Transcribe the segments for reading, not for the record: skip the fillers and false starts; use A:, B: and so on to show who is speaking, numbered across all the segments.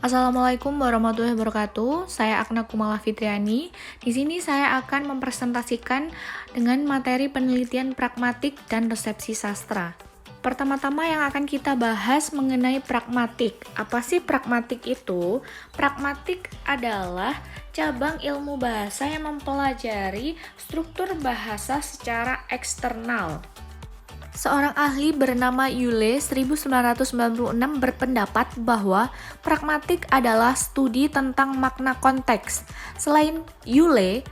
A: Assalamualaikum warahmatullahi wabarakatuh. Saya Akna Kumala Fitriani. Di sini saya akan mempresentasikan dengan materi penelitian pragmatik dan resepsi sastra. Pertama-tama yang akan kita bahas mengenai pragmatik. Apa sih pragmatik itu? Pragmatik adalah cabang ilmu bahasa yang mempelajari struktur bahasa secara eksternal. Seorang ahli bernama Yule 1996 berpendapat bahwa pragmatik adalah studi tentang makna konteks. Selain Yule,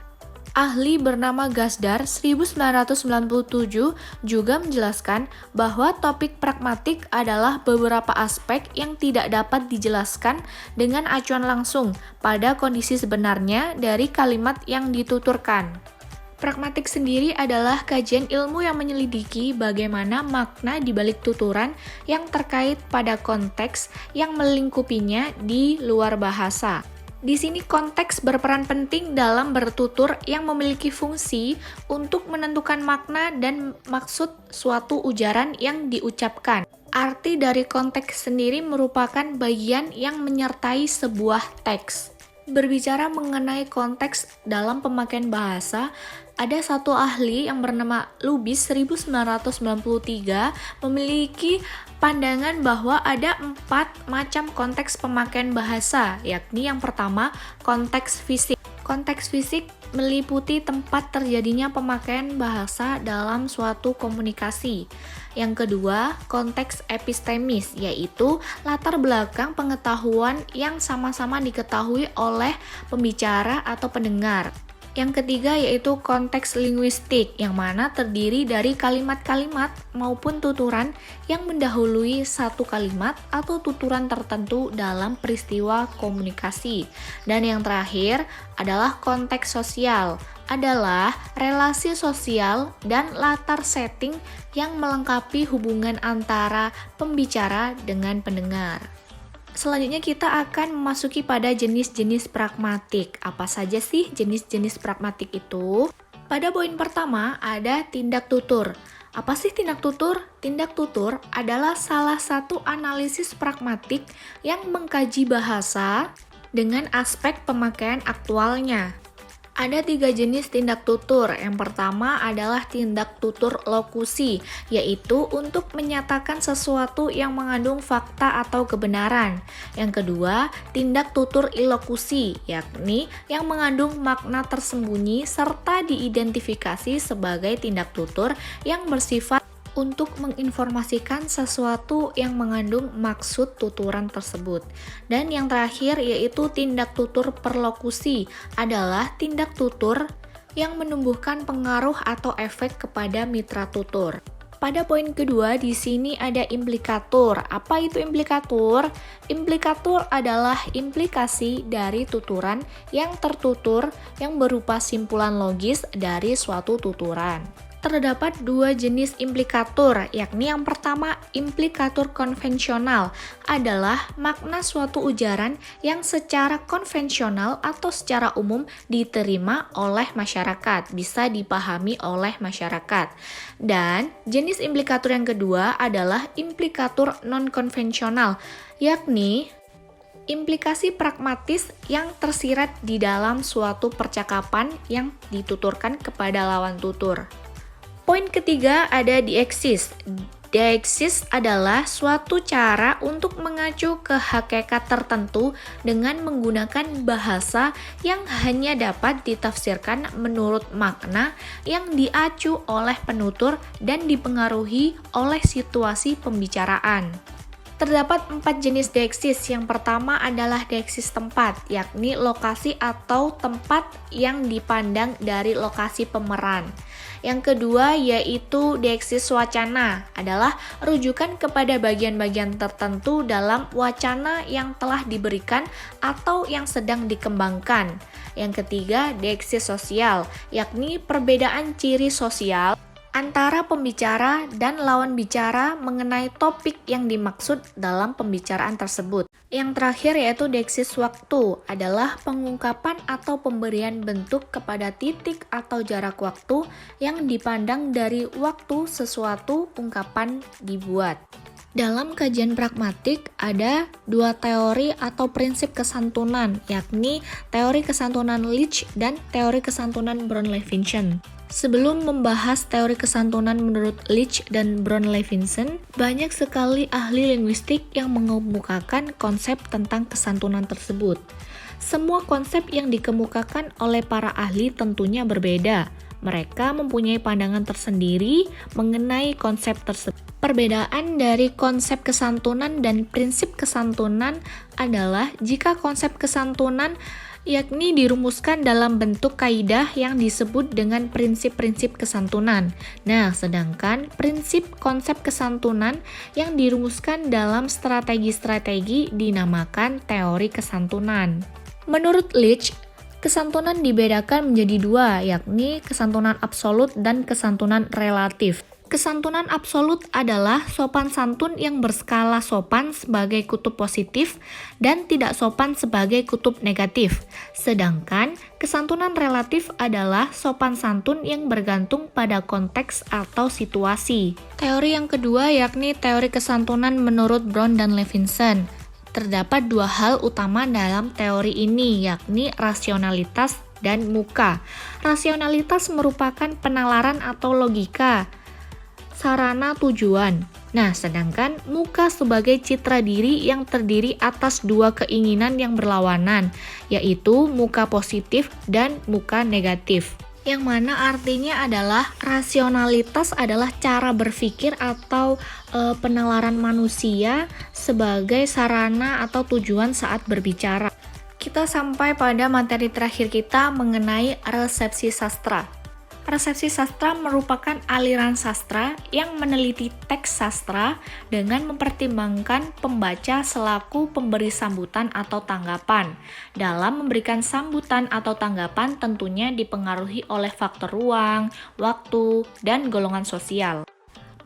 A: ahli bernama Gazdar 1997 juga menjelaskan bahwa topik pragmatik adalah beberapa aspek yang tidak dapat dijelaskan dengan acuan langsung pada kondisi sebenarnya dari kalimat yang dituturkan. Pragmatik sendiri adalah kajian ilmu yang menyelidiki bagaimana makna di balik tuturan yang terkait pada konteks yang melingkupinya di luar bahasa. Di sini konteks berperan penting dalam bertutur yang memiliki fungsi untuk menentukan makna dan maksud suatu ujaran yang diucapkan. Arti dari konteks sendiri merupakan bagian yang menyertai sebuah teks. Berbicara mengenai konteks dalam pemakaian bahasa, ada satu ahli yang bernama Lubis 1993 memiliki pandangan bahwa ada 4 macam konteks pemakaian bahasa, yakni yang pertama, konteks fisik. Konteks fisik meliputi tempat terjadinya pemakaian bahasa dalam suatu komunikasi. Yang kedua, konteks epistemis, yaitu latar belakang pengetahuan yang sama-sama diketahui oleh pembicara atau pendengar. Yang ketiga yaitu konteks linguistik, yang mana terdiri dari kalimat-kalimat maupun tuturan yang mendahului satu kalimat atau tuturan tertentu dalam peristiwa komunikasi. Dan yang terakhir adalah konteks sosial, adalah relasi sosial dan latar setting yang melengkapi hubungan antara pembicara dengan pendengar. Selanjutnya kita akan memasuki pada jenis-jenis pragmatik. Apa saja sih jenis-jenis pragmatik itu? Pada poin pertama ada tindak tutur. Apa sih tindak tutur? Tindak tutur adalah salah satu analisis pragmatik yang mengkaji bahasa dengan aspek pemakaian aktualnya. Ada 3 jenis tindak tutur. Yang pertama adalah tindak tutur lokusi, yaitu untuk menyatakan sesuatu yang mengandung fakta atau kebenaran. Yang kedua, tindak tutur ilokusi, yakni yang mengandung makna tersembunyi serta diidentifikasi sebagai tindak tutur yang bersifat untuk menginformasikan sesuatu yang mengandung maksud tuturan tersebut. Dan yang terakhir yaitu tindak tutur perlokusi, adalah tindak tutur yang menumbuhkan pengaruh atau efek kepada mitra tutur. Pada poin kedua di sini ada implikatur. Apa itu implikatur? Implikatur adalah implikasi dari tuturan yang tertutur yang berupa simpulan logis dari suatu tuturan. Terdapat 2 jenis implikatur, yakni yang pertama, implikatur konvensional adalah makna suatu ujaran yang secara konvensional atau secara umum diterima oleh masyarakat, bisa dipahami oleh masyarakat. Dan jenis implikatur yang kedua adalah implikatur non-konvensional, yakni implikasi pragmatis yang tersirat di dalam suatu percakapan yang dituturkan kepada lawan tutur. Poin ketiga ada dieksis. Dieksis adalah suatu cara untuk mengacu ke hakikat tertentu dengan menggunakan bahasa yang hanya dapat ditafsirkan menurut makna yang diacu oleh penutur dan dipengaruhi oleh situasi pembicaraan. Terdapat 4 jenis deeksis. Yang pertama adalah deeksis tempat, yakni lokasi atau tempat yang dipandang dari lokasi pemeran. Yang kedua yaitu deeksis wacana, adalah rujukan kepada bagian-bagian tertentu dalam wacana yang telah diberikan atau yang sedang dikembangkan. Yang ketiga deeksis sosial, yakni perbedaan ciri sosial antara pembicara dan lawan bicara mengenai topik yang dimaksud dalam pembicaraan tersebut. Yang terakhir yaitu deeksis waktu, adalah pengungkapan atau pemberian bentuk kepada titik atau jarak waktu yang dipandang dari waktu sesuatu ungkapan dibuat. Dalam kajian pragmatik ada dua teori atau prinsip kesantunan, yakni teori kesantunan Leach dan teori kesantunan Brown-Levinson. Sebelum membahas teori kesantunan menurut Leach dan Brown-Levinson, banyak sekali ahli linguistik yang mengemukakan konsep tentang kesantunan tersebut. Semua konsep yang dikemukakan oleh para ahli tentunya berbeda. Mereka mempunyai pandangan tersendiri mengenai konsep tersebut. Perbedaan dari konsep kesantunan dan prinsip kesantunan adalah jika konsep kesantunan yakni dirumuskan dalam bentuk kaidah yang disebut dengan prinsip-prinsip kesantunan. Nah, sedangkan prinsip konsep kesantunan yang dirumuskan dalam strategi-strategi dinamakan teori kesantunan. Menurut Leach, kesantunan dibedakan menjadi dua, yakni kesantunan absolut dan kesantunan relatif. Kesantunan absolut adalah sopan santun yang berskala sopan sebagai kutub positif dan tidak sopan sebagai kutub negatif. Sedangkan kesantunan relatif adalah sopan santun yang bergantung pada konteks atau situasi. Teori yang kedua yakni teori kesantunan menurut Brown dan Levinson. Terdapat dua hal utama dalam teori ini, yakni rasionalitas dan muka. Rasionalitas merupakan penalaran atau logika, sarana tujuan. Nah, sedangkan muka sebagai citra diri yang terdiri atas dua keinginan yang berlawanan, yaitu muka positif dan muka negatif. Yang mana artinya adalah rasionalitas adalah cara berpikir atau penalaran manusia sebagai sarana atau tujuan saat berbicara. Kita sampai pada materi terakhir kita mengenai resepsi sastra. Resepsi sastra merupakan aliran sastra yang meneliti teks sastra dengan mempertimbangkan pembaca selaku pemberi sambutan atau tanggapan. Dalam memberikan sambutan atau tanggapan tentunya dipengaruhi oleh faktor ruang, waktu, dan golongan sosial.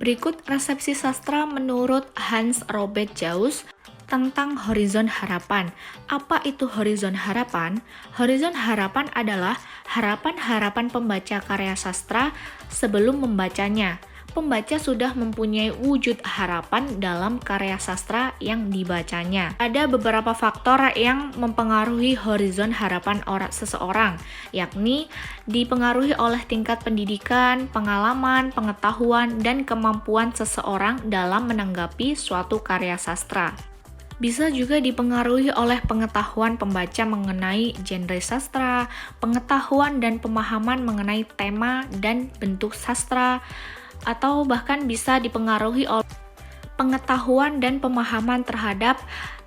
A: Berikut resepsi sastra menurut Hans Robert Jauss tentang horizon harapan. Apa itu horizon harapan? Horizon harapan adalah harapan-harapan pembaca karya sastra sebelum membacanya. Pembaca sudah mempunyai wujud harapan dalam karya sastra yang dibacanya. Ada beberapa faktor yang mempengaruhi horizon harapan seseorang, yakni dipengaruhi oleh tingkat pendidikan, pengalaman, pengetahuan, dan kemampuan seseorang dalam menanggapi suatu karya sastra. Bisa juga dipengaruhi oleh pengetahuan pembaca mengenai genre sastra, pengetahuan dan pemahaman mengenai tema dan bentuk sastra, atau bahkan bisa dipengaruhi oleh pengetahuan dan pemahaman terhadap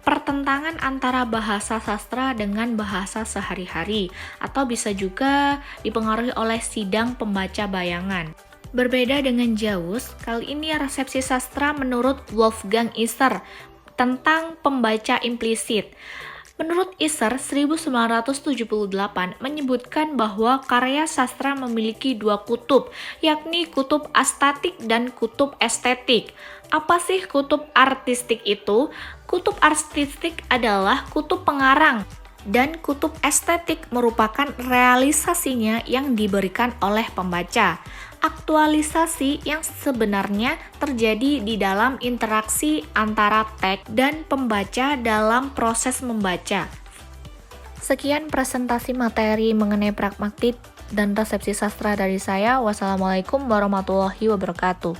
A: pertentangan antara bahasa sastra dengan bahasa sehari-hari, atau bisa juga dipengaruhi oleh sidang pembaca bayangan. Berbeda dengan Jauss, kali ini resepsi sastra menurut Wolfgang Isser tentang pembaca implisit. Menurut Isser, 1978 menyebutkan bahwa karya sastra memiliki dua kutub, yakni kutub aesthetik dan kutub estetik. Apa sih kutub artistik itu? Kutub artistik adalah kutub pengarang, dan kutub estetik merupakan realisasinya yang diberikan oleh pembaca. Aktualisasi yang sebenarnya terjadi di dalam interaksi antara teks dan pembaca dalam proses membaca. Sekian presentasi materi mengenai pragmatik dan resepsi sastra dari saya. Wassalamualaikum warahmatullahi wabarakatuh.